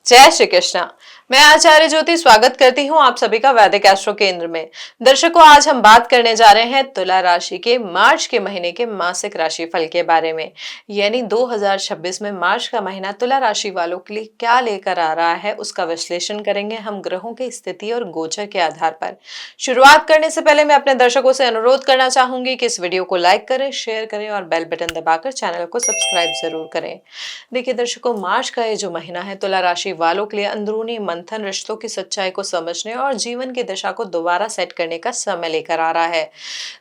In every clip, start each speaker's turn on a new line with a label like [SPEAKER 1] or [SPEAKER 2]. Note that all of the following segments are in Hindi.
[SPEAKER 1] जय श्री कृष्णा। मैं आचार्य ज्योति स्वागत करती हूँ आप सभी का वैदिक एस्ट्रो केंद्र में। दर्शकों, आज हम बात करने जा रहे हैं तुला राशि के मार्च के महीने के मासिक राशि फल के बारे में। यानी 2026 में मार्च का महीना तुला राशि वालों के लिए क्या लेकर आ रहा है, उसका विश्लेषण करेंगे हम ग्रहों की स्थिति और गोचर के आधार पर। शुरुआत करने से पहले मैं अपने दर्शकों से अनुरोध करना चाहूंगी कि इस वीडियो को लाइक करें, शेयर करें और बेल बटन दबाकर चैनल को सब्सक्राइब जरूर करें। देखिए दर्शकों, मार्च का ये जो महीना है तुला राशि वालों के लिए अंदरूनी मंथन, रिश्तों की सच्चाई को समझने और जीवन की दिशा को दोबारा सेट करने का समय लेकर आ रहा है।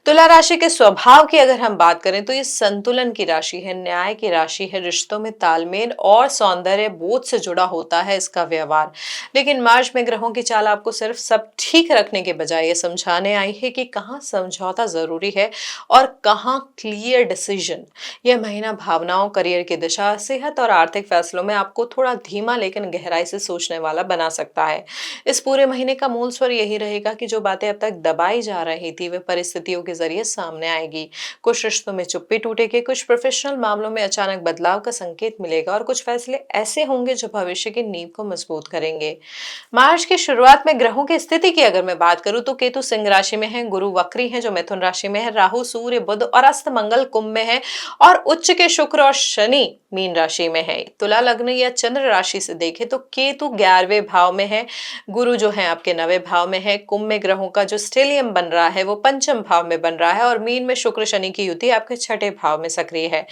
[SPEAKER 1] तुला राशि के स्वभाव की अगर हम बात करें तो ये संतुलन की राशि है, न्याय की राशि है, रिश्तों में तालमेल और सौंदर्य बोध से जुड़ा होता है इसका व्यवहार। लेकिन मार्च में ग्रहों की चाल आपको सिर्फ सब ठीक रखने के बजाय ये समझाने आई है कि कहाँ समझौता जरूरी है और कहाँ क्लियर डिसीजन। यह महीना भावनाओं, करियर की दिशा, सेहत और आर्थिक फैसलों में आपको थोड़ा धीमा लेकिन गहराई से सोचने वाला बना सकता है। इस पूरे महीने का मूल स्वर यही रहेगा कि जो बातें अब तक दबाई जा रही थी वे परिस्थितियों के जरिए सामने आएगी। कुछ रिश्तों में चुप्पी टूटेगी, कुछ प्रोफेशनल मामलों में अचानक बदलाव का संकेत मिलेगा और कुछ फैसले ऐसे होंगे जो भविष्य की नींव को मजबूत करेंगे। मार्च की शुरुआत में ग्रहों की स्थिति की अगर मैं बात करूं तो केतु सिंह राशि में है, गुरु वक्री है जो मिथुन राशि में है, राहु, सूर्य, बुध और अस्त मंगल कुंभ में है और उच्च के शुक्र और शनि मीन राशि में है। तुला लग्न या चंद्र राशि से देखें तो केतु 11वें भाव में है, गुरु जो है आपके 9वें भाव में है, कुंभ में ग्रहों का जो स्टेलियम बन रहा है वो पंचम भाव में बन रहा है और मीन में शुक्र शनि की युति आपके 6ठे भाव में सक्रिय है।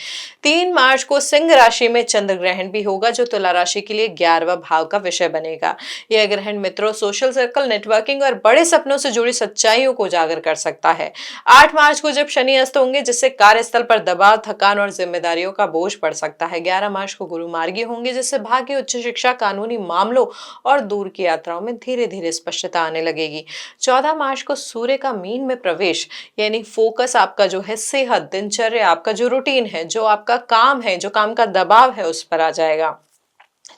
[SPEAKER 1] 3 मार्च को सिंह राशि में चंद्र ग्रहण भी होगा जो तुला राशि के लिए 11वां भाव का विषय बनेगा। यह ग्रहण मित्रों, सोशल सर्कल, नेटवर्किंग और बड़े सपनों से जुड़ी सच्चाइयों को उजागर कर सकता है। 8 मार्च को जब शनि अस्त होंगे जिससे कार्यस्थल पर दबाव, थकान और जिम्मेदारियों का बोझ पड़ सकता है। 11 मार्च को गुरु मार्गी होंगे जिससे भाग्य, उच्च शिक्षा, कानूनी मामलों और दूर की यात्राओं में धीरे धीरे स्पष्टता आने लगेगी। 14 मार्च को सूर्य का मीन में प्रवेश, यानी फोकस आपका जो है सेहत, दिनचर्या, आपका जो रूटीन है, जो आपका काम है, जो काम का दबाव है उस पर आ जाएगा।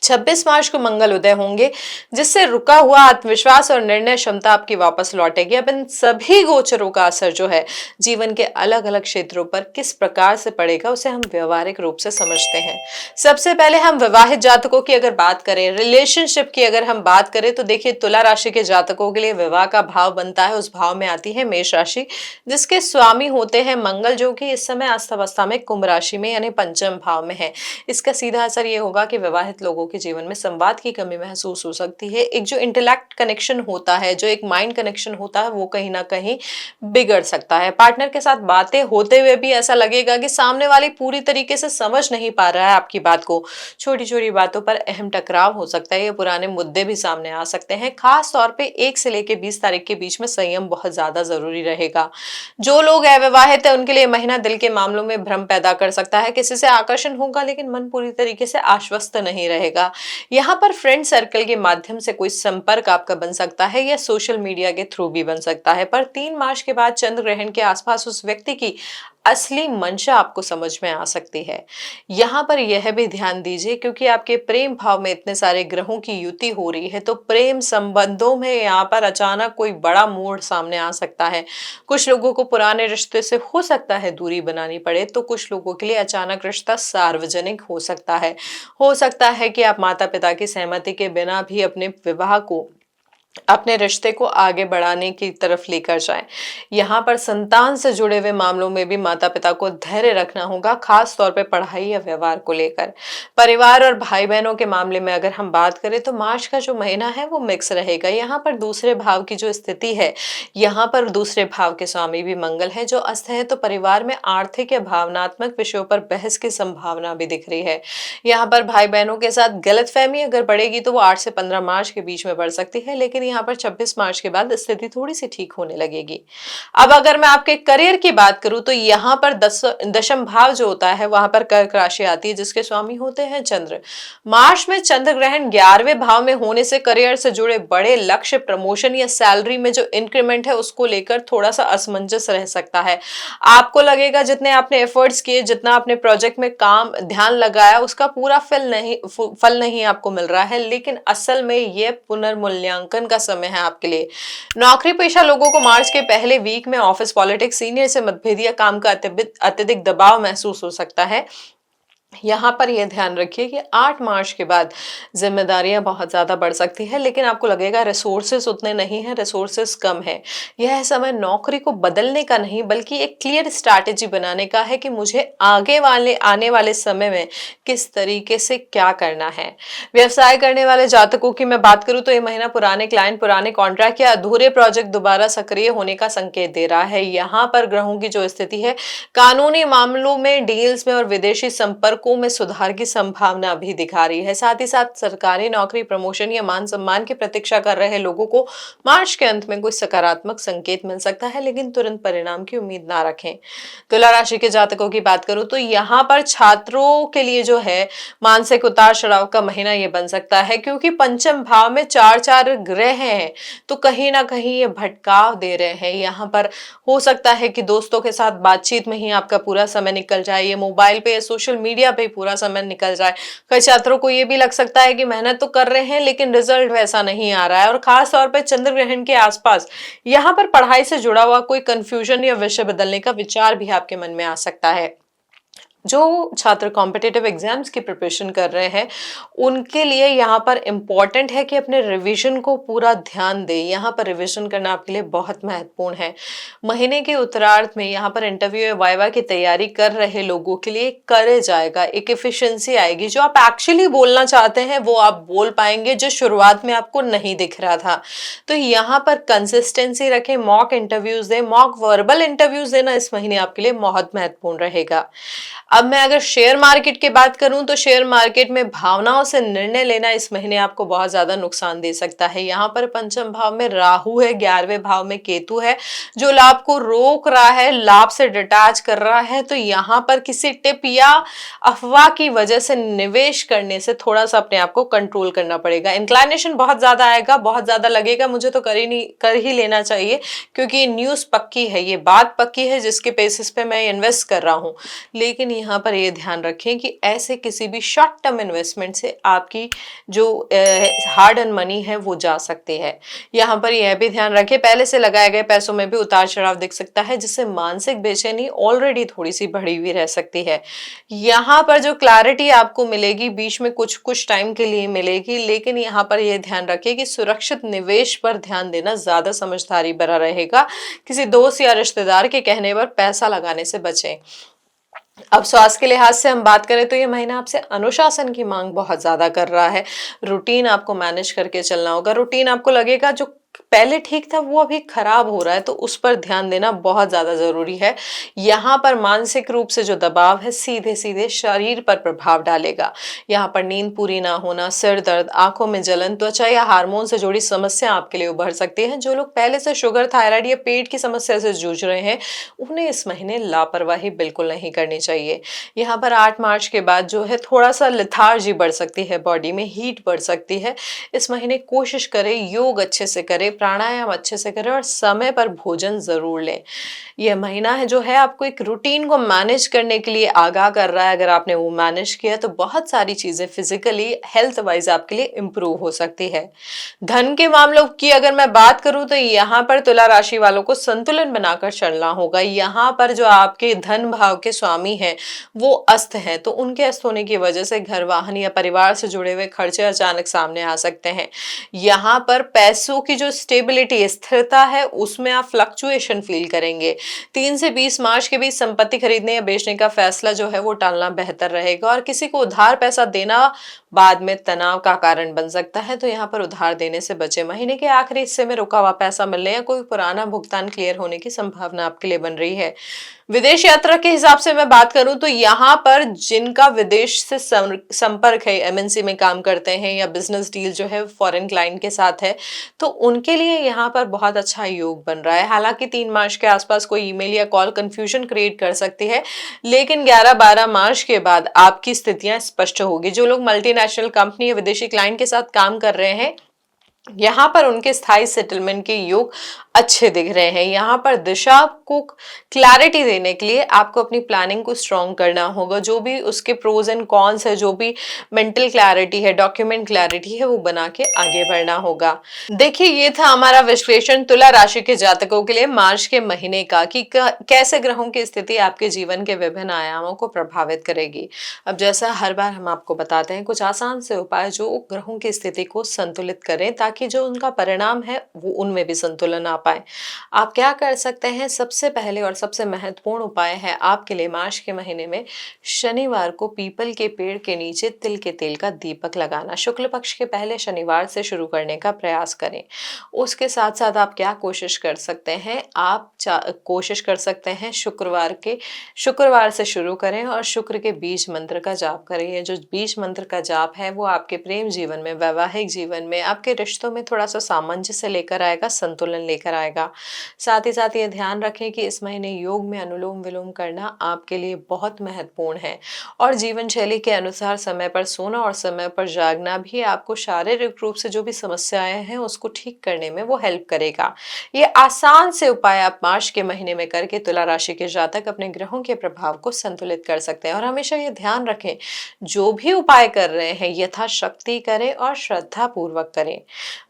[SPEAKER 1] 26 मार्च को मंगल उदय होंगे जिससे रुका हुआ आत्मविश्वास और निर्णय क्षमता आपकी वापस लौटेगी। अब इन सभी गोचरों का असर जो है जीवन के अलग अलग क्षेत्रों पर किस प्रकार से पड़ेगा उसे हम व्यवहारिक रूप से समझते हैं। सबसे पहले हम विवाहित जातकों की अगर बात करें, रिलेशनशिप की अगर हम बात करें तो देखिए तुला राशि के जातकों के लिए विवाह का भाव बनता है, उस भाव में आती है मेष राशि जिसके स्वामी होते हैं मंगल, जो कि इस समय अस्थावस्था में कुंभ राशि में यानी पंचम भाव में है। इसका सीधा असर ये होगा कि विवाहित लोगों के जीवन में संवाद की कमी महसूस हो सकती है। एक जो इंटेलेक्ट कनेक्शन होता है, जो एक माइंड कनेक्शन होता है वो कहीं ना कहीं बिगड़ सकता है। पार्टनर के साथ बातें होते हुए भी ऐसा लगेगा कि सामने वाली पूरी तरीके से समझ नहीं पा रहा है आपकी बात को। छोटी छोटी बातों पर अहम टकराव हो सकता है, ये पुराने मुद्दे भी सामने आ सकते हैं। खास तौर पे 1 से लेकर 20 तारीख के बीच में संयम बहुत ज्यादा जरूरी रहेगा। जो लोग अविवाहित है उनके लिए महीना दिल के मामलों में भ्रम पैदा कर सकता है। किसी से आकर्षण होगा लेकिन मन पूरी तरीके से आश्वस्त नहीं रहेगा। यहाँ पर फ्रेंड सर्कल के माध्यम से कोई संपर्क आपका बन सकता है या सोशल मीडिया के थ्रू भी बन सकता है। पर 3 मार्च के बाद चंद्र ग्रहण के आसपास उस व्यक्ति की असली मंशा आपको समझ में आ सकती है। यहाँ पर यह भी ध्यान दीजिए क्योंकि आपके प्रेम भाव में इतने सारे ग्रहों की युति हो रही है तो प्रेम संबंधों में यहाँ पर अचानक कोई बड़ा मोड़ सामने आ सकता है। कुछ लोगों को पुराने रिश्ते से हो सकता है दूरी बनानी पड़े, तो कुछ लोगों के लिए अचानक रिश्ता सार्वजनिक हो सकता है। हो सकता है कि आप माता पिता की सहमति के बिना भी अपने विवाह को, अपने रिश्ते को आगे बढ़ाने की तरफ लेकर जाएं। यहाँ पर संतान से जुड़े हुए मामलों में भी माता पिता को धैर्य रखना होगा, खास तौर पे पढ़ाई या व्यवहार को लेकर। परिवार और भाई बहनों के मामले में अगर हम बात करें तो मार्च का जो महीना है वो मिक्स रहेगा। यहाँ पर दूसरे भाव की जो स्थिति है, यहाँ पर दूसरे भाव के स्वामी भी मंगल है जो अस्त है, तो परिवार में आर्थिक या भावनात्मक विषयों पर बहस की संभावना भी दिख रही है। यहाँ पर भाई बहनों के साथ गलतफहमी अगर बढ़ेगी तो वो 8 से 15 मार्च के बीच में बढ़ सकती है, लेकिन यहाँ पर 26 मार्च के बाद स्थिति थोड़ी सी ठीक होने लगेगी। अब अगर मैं आपके करियर की बात करूं तो यहाँ पर दशम भाव जो होता है वहां पर कर्क राशि आती है जिसके स्वामी होते हैं चंद्र। मार्च में चंद्र ग्रहण 11वें भाव में होने से करियर से जुड़े बड़े लक्ष्य, प्रमोशन या सैलरी में जो इंक्रीमेंट है उसको लेकर थोड़ा सा असमंजस रह सकता है। आपको लगेगा जितने आपने एफर्ट्स किए, जितना आपने प्रोजेक्ट में काम ध्यान लगाया उसका पूरा फल नहीं आपको मिल रहा है, लेकिन असल में यह पुनर्मूल्यांकन का समय है आपके लिए। नौकरी पेशा लोगों को मार्च के पहले वीक में ऑफिस पॉलिटिक्स, सीनियर से मतभेद या काम का अत्यधिक दबाव महसूस हो सकता है। यहाँ पर यह ध्यान रखिए कि 8 मार्च के बाद ज़िम्मेदारियाँ बहुत ज़्यादा बढ़ सकती हैं, लेकिन आपको लगेगा रिसोर्सेज़ उतने नहीं हैं, रिसोर्सेज़ कम हैं। यह समय नौकरी को बदलने का नहीं, बल्कि एक क्लियर स्ट्रैटेजी बनाने का है कि मुझे आने वाले समय में किस तरीके से क्या करना है। व्यवसाय करने वाले जातकों की मैं बात करूँ तो ये महीना पुराने क्लाइंट, पुराने कॉन्ट्रैक्ट या अधूरे प्रोजेक्ट दोबारा सक्रिय होने का संकेत दे रहा है। यहाँ पर ग्रहों की जो स्थिति है, कानूनी मामलों में, डील्स में और विदेशी संपर्कों में सुधार की संभावना भी दिखा रही है। साथ ही साथ सरकारी नौकरी, प्रमोशन या मान सम्मान की प्रतीक्षा कर रहे लोगों को मार्च के अंत में कोई सकारात्मक संकेत मिल सकता है, लेकिन तुरंत परिणाम की उम्मीद ना रखें। तुला राशि के जातकों की बात करूं तो यहाँ पर छात्रों के लिए जो है मानसिक उतार चढ़ाव का महीना ये बन सकता है, क्योंकि पंचम भाव में चार चार ग्रह हैं, तो कहीं ना कहीं ये भटकाव दे रहे हैं। यहाँ पर हो सकता है कि दोस्तों के साथ बातचीत में ही आपका पूरा समय निकल जाए, ये मोबाइल पे, सोशल मीडिया पे पूरा समय निकल जाए। कई छात्रों को ये भी लग सकता है कि मेहनत तो कर रहे हैं लेकिन रिजल्ट वैसा नहीं आ रहा है, और खास तौर पे चंद्र ग्रहण के आसपास यहाँ पर पढ़ाई से जुड़ा हुआ कोई कंफ्यूजन या विषय बदलने का विचार भी आपके मन में आ सकता है। जो छात्र कॉम्पिटिटिव एग्जाम्स की प्रिपरेशन कर रहे हैं, उनके लिए यहाँ पर इम्पॉर्टेंट है कि अपने रिवीजन को पूरा ध्यान दें। यहाँ पर रिवीजन करना आपके लिए बहुत महत्वपूर्ण है। महीने के उत्तरार्ध में यहाँ पर इंटरव्यू या वाइवा की तैयारी कर रहे लोगों के लिए करे जाएगा, एक एफिशिएंसी आएगी। जो आप एक्चुअली बोलना चाहते हैं वो आप बोल पाएंगे, जो शुरुआत में आपको नहीं दिख रहा था। तो यहाँ पर कंसिस्टेंसी रखें, मॉक इंटरव्यूज दें। मॉक वर्बल इंटरव्यूज देना इस महीने आपके लिए बहुत महत्वपूर्ण रहेगा। अब मैं अगर शेयर मार्केट की बात करूं तो शेयर मार्केट में भावनाओं से निर्णय लेना इस महीने आपको बहुत ज्यादा नुकसान दे सकता है। यहाँ पर पंचम भाव में राहु है, 11वें भाव में केतु है, जो लाभ को रोक रहा है, लाभ से डिटैच कर रहा है। तो यहाँ पर किसी टिप या अफवाह की वजह से निवेश करने से थोड़ा सा अपने आप को कंट्रोल करना पड़ेगा। इंक्लाइनेशन बहुत ज्यादा आएगा, बहुत ज्यादा लगेगा मुझे तो कर ही लेना चाहिए, क्योंकि ये न्यूज पक्की है, ये बात पक्की है जिसके बेसिस पे मैं इन्वेस्ट कर रहा हूं। लेकिन यहाँ पर ये ध्यान रखें कि ऐसे किसी भी शॉर्ट टर्म इन्वेस्टमेंट से आपकी जो हार्ड अर्न मनी है वो जा सकती है। यहाँ पर यह भी ध्यान रखें, पहले से लगाए गए पैसों में भी उतार चढ़ाव दिख सकता है, जिससे मानसिक बेचैनी ऑलरेडी थोड़ी सी बढ़ी हुई रह सकती है। यहाँ पर जो क्लैरिटी आपको मिलेगी बीच में कुछ कुछ टाइम के लिए मिलेगी, लेकिन यहाँ पर यह ध्यान रखें कि सुरक्षित निवेश पर ध्यान देना ज्यादा समझदारी भरा रहेगा। किसी दोस्त या रिश्तेदार के कहने पर पैसा लगाने से बचें। अब स्वास्थ्य के लिहाज से हम बात करें तो ये महीना आपसे अनुशासन की मांग बहुत ज्यादा कर रहा है। रूटीन आपको मैनेज करके चलना होगा। रूटीन आपको लगेगा जो पहले ठीक था वो अभी खराब हो रहा है, तो उस पर ध्यान देना बहुत ज्यादा जरूरी है। यहाँ पर मानसिक रूप से जो दबाव है सीधे सीधे शरीर पर प्रभाव डालेगा। यहाँ पर नींद पूरी ना होना, सिर दर्द, आंखों में जलन, त्वचा या हार्मोन से जुड़ी समस्या आपके लिए उभर सकती है। जो लोग पहले से शुगर, थायराइड या पेट की समस्या से जूझ रहे हैं, उन्हें इस महीने लापरवाही बिल्कुल नहीं करनी चाहिए। यहाँ पर 8 मार्च के बाद जो है थोड़ा सा लिथार्जी बढ़ सकती है, बॉडी में हीट बढ़ सकती है। इस महीने कोशिश करें योग अच्छे से करें, प्राणायाम अच्छे से करें और समय पर भोजन जरूर लें। यह महीना है जो है आपको एक रूटीन को मैनेज करने के लिए आगाह कर रहा है। अगर आपने वो मैनेज किया तो बहुत सारी चीजें फिजिकली, हेल्थ वाइज आपके लिए इंप्रूव हो सकती है। धन के मामलों की अगर मैं बात करूं तो यहाँ पर तुला राशि वालों को संतुलन बनाकर चलना होगा। यहाँ पर जो आपके धन भाव के स्वामी हैं वो अस्त हैं, तो उनके अस्त होने की वजह से घर, वाहन या परिवार से जुड़े हुए खर्चे अचानक सामने आ सकते हैं। यहाँ पर पैसों की जो स्टेबिलिटी, स्थिरता है, उसमें आप फ्लक्चुएशन फील करेंगे। 3 से 20 मार्च के बीच संपत्ति खरीदने या बेचने का फैसला जो है वो टालना बेहतर रहेगा, और किसी को उधार पैसा देना बाद में तनाव का कारण बन सकता है, तो यहाँ पर उधार देने से बचे। महीने के आखिरी हिस्से में रुका हुआ पैसा मिलने या कोई पुराना भुगतान क्लियर होने की संभावना आपके लिए बन रही है। विदेश यात्रा के हिसाब से मैं बात करूं तो यहाँ पर जिनका विदेश से संपर्क है, एमएनसी में काम करते हैं या बिजनेस डील जो है फॉरेन क्लाइंट के साथ है, तो उनके लिए यहाँ पर बहुत अच्छा योग बन रहा है। हालांकि 3 मार्च के आसपास कोई ईमेल या कॉल कंफ्यूजन क्रिएट कर सकती है, लेकिन 11-12 मार्च के बाद आपकी स्थितियां स्पष्ट होगी। जो लोग मल्टीनेशनल कंपनी या विदेशी क्लाइंट के साथ काम कर रहे हैं, यहाँ पर उनके स्थायी सेटलमेंट के योग अच्छे दिख रहे हैं। यहाँ पर दिशा को क्लैरिटी देने के लिए आपको अपनी प्लानिंग को स्ट्रॉन्ग करना होगा। जो भी उसके प्रोज एंड कॉन्स है, जो भी मेंटल क्लैरिटी है, डॉक्यूमेंट क्लैरिटी है, वो बना के आगे बढ़ना होगा। देखिए, ये था हमारा विश्लेषण तुला राशि के जातकों के लिए मार्च के महीने का कि कैसे ग्रहों की स्थिति आपके जीवन के विभिन्न आयामों को प्रभावित करेगी। अब जैसा हर बार हम आपको बताते हैं, कुछ आसान से उपाय जो ग्रहों की स्थिति को संतुलित करें ताकि जो उनका परिणाम है वो उनमें भी संतुलन आ पाए। आप क्या कर सकते हैं? सबसे पहले और सबसे महत्वपूर्ण उपाय है आपके लिए मार्च के महीने में शनिवार को पीपल के पेड़ के नीचे तिल के तेल का दीपक लगाना। शुक्ल पक्ष के पहले शनिवार से शुरू करने का प्रयास करें। उसके साथ साथ आप क्या कोशिश कर सकते हैं? आप कोशिश कर सकते हैं शुक्रवार से शुरू करें और शुक्र के बीज मंत्र का जाप करें। ये जो बीज मंत्र का जाप है वो आपके प्रेम जीवन में, वैवाहिक जीवन में, आपके रिश्तों में थोड़ा सा सामंजस्य लेकर आएगा, संतुलन लेकर आएगा। साथ ही साथ ये ध्यान रखें कि इस महीने योग में अनुलोम विलोम करना आपके लिए बहुत महत्वपूर्ण है और जीवन शैली के अनुसार समय पर सोना और समय पर जागना भी आपको शारीरिक रूप से जो भी समस्याएं हैं उसको ठीक करने में वो हेल्प करेगा। ये आसान से उपाय आप मार्च के महीने में करके तुला राशि के जातक अपने ग्रहों के प्रभाव को संतुलित कर सकते हैं। और हमेशा ये ध्यान रखें, जो भी उपाय कर रहे हैं यथाशक्ति करें और श्रद्धा पूर्वक करें।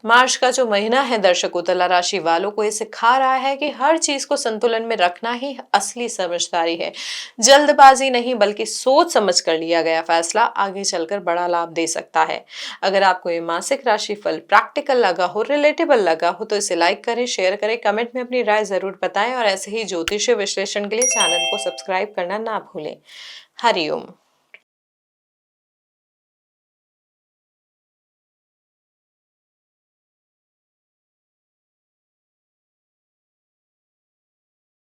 [SPEAKER 1] मार्च का जो महीना है दर्शकों, तुला राशि वालों को ये सिखा रहा है कि हर चीज को संतुलन में रखना ही असली समझदारी है। जल्दबाजी नहीं बल्कि सोच समझ कर लिया गया फैसला आगे चलकर बड़ा लाभ दे सकता है। अगर आपको ये मासिक राशि फल प्रैक्टिकल लगा हो, रिलेटेबल लगा हो, तो इसे लाइक करें, शेयर करें, कमेंट में अपनी राय जरूर बताएं और ऐसे ही ज्योतिषीय विश्लेषण के लिए चैनल को सब्सक्राइब करना ना भूलें। हरिओम।